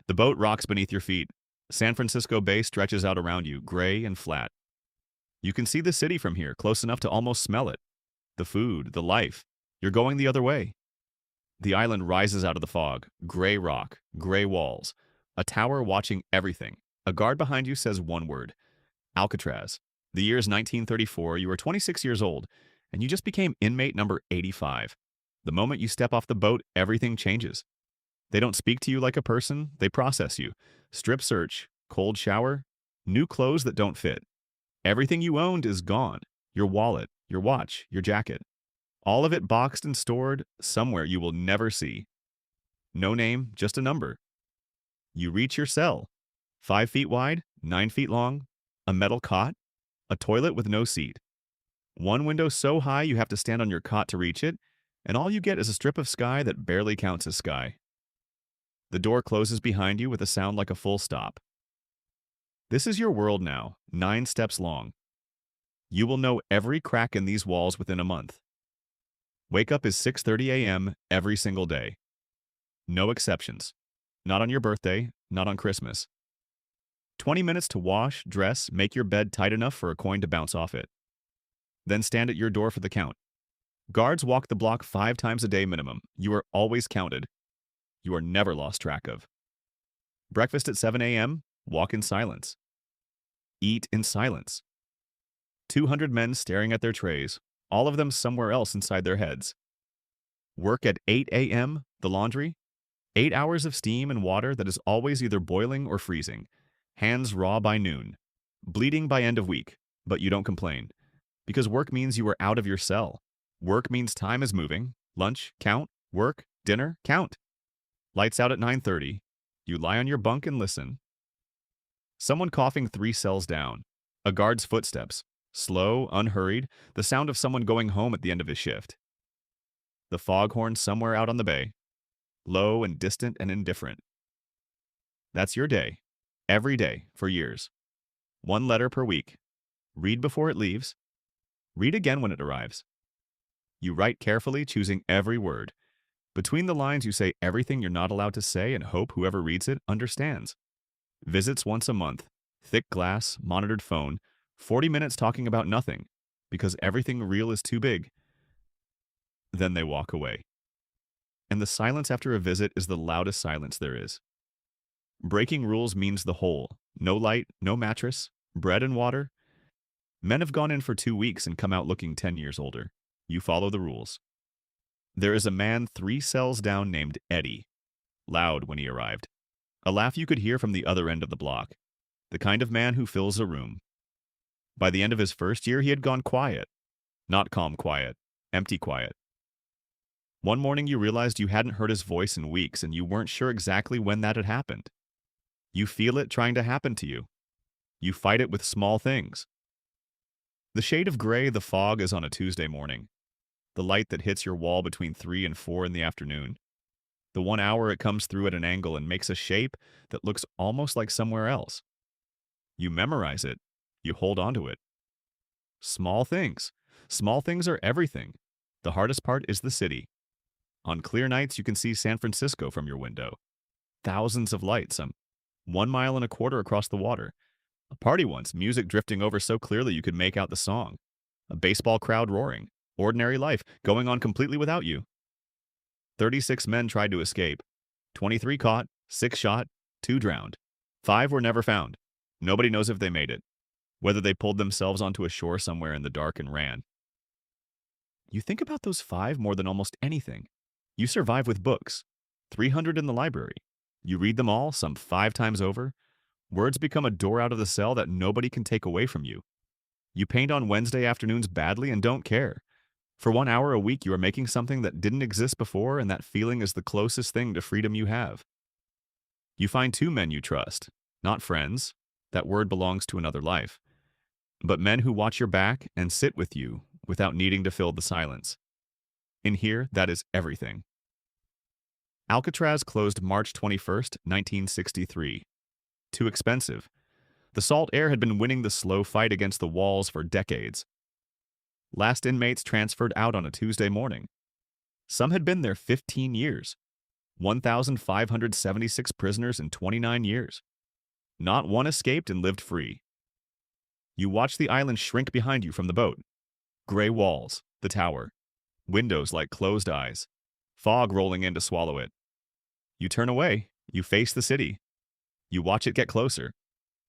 The boat rocks beneath your feet. San Francisco Bay stretches out around you, gray and flat. You can see the city from here, close enough to almost smell it. The food, the life. You're going the other way. The island rises out of the fog. Gray rock, gray walls. A tower watching everything. A guard behind you says one word. Alcatraz. The year is 1934. You are 26 years old, and you just became inmate number 85. The moment you step off the boat, everything changes. They don't speak to you like a person, they process you. Strip search, cold shower, new clothes that don't fit. Everything you owned is gone. Your wallet, your watch, your jacket. All of it boxed and stored somewhere you will never see. No name, just a number. You reach your cell. 5 feet wide, 9 feet long, a metal cot, a toilet with no seat. One window so high you have to stand on your cot to reach it, and all you get is a strip of sky that barely counts as sky. The door closes behind you with a sound like a full stop. This is your world now, 9 steps long. You will know every crack in these walls within a month. Wake up is 6:30 a.m. every single day. No exceptions. Not on your birthday, not on Christmas. 20 minutes to wash, dress, make your bed tight enough for a coin to bounce off it. Then stand at your door for the count. Guards walk the block 5 times a day minimum. You are always counted. You are never lost track of. Breakfast at 7 a.m., walk in silence. Eat in silence. 200 men staring at their trays, all of them somewhere else inside their heads. Work at 8 a.m., the laundry. 8 hours of steam and water that is always either boiling or freezing. Hands raw by noon. Bleeding by end of week, but you don't complain. Because work means you are out of your cell. Work means time is moving. Lunch, count. Work, dinner, count. Lights out at 9:30. You lie on your bunk and listen. Someone coughing 3 cells down. A guard's footsteps. Slow, unhurried, the sound of someone going home at the end of his shift. The foghorn somewhere out on the bay. Low and distant and indifferent. That's your day. Every day, for years. 1 letter per week. Read before it leaves. Read again when it arrives. You write carefully, choosing every word. Between the lines, you say everything you're not allowed to say and hope whoever reads it understands. Visits once a month. Thick glass, monitored phone. 40 minutes talking about nothing, because everything real is too big. Then they walk away. And the silence after a visit is the loudest silence there is. Breaking rules means the whole. No light, no mattress, bread and water. Men have gone in for 2 weeks and come out looking 10 years older. You follow the rules. There is a man 3 cells down named Eddie. Loud when he arrived. A laugh you could hear from the other end of the block. The kind of man who fills a room. By the end of his first year, he had gone quiet. Not calm quiet, empty quiet. One morning you realized you hadn't heard his voice in weeks and you weren't sure exactly when that had happened. You feel it trying to happen to you. You fight it with small things. The shade of gray the fog is on a Tuesday morning. The light that hits your wall between 3 and 4 in the afternoon. The 1 hour it comes through at an angle and makes a shape that looks almost like somewhere else. You memorize it. You hold on to it. Small things. Small things are everything. The hardest part is the city. On clear nights, you can see San Francisco from your window. Thousands of lights, 1.25 miles across the water. A party once, music drifting over so clearly you could make out the song. A baseball crowd roaring. Ordinary life, going on completely without you. 36 men tried to escape. 23 caught, 6 shot, 2 drowned. 5 were never found. Nobody knows if they made it. Whether they pulled themselves onto a shore somewhere in the dark and ran. You think about those 5 more than almost anything. You survive with books. 300 in the library. You read them all, some 5 times over. Words become a door out of the cell that nobody can take away from you. You paint on Wednesday afternoons badly and don't care. For 1 hour a week, you are making something that didn't exist before, and that feeling is the closest thing to freedom you have. You find 2 men you trust, not friends. That word belongs to another life. But men who watch your back and sit with you without needing to fill the silence. In here, that is everything. Alcatraz closed March 21st, 1963. Too expensive. The salt air had been winning the slow fight against the walls for decades. Last inmates transferred out on a Tuesday morning. Some had been there 15 years. 1,576 prisoners in 29 years. Not one escaped and lived free. You watch the island shrink behind you from the boat. Gray walls, the tower, windows like closed eyes, fog rolling in to swallow it. You turn away, you face the city. You watch it get closer.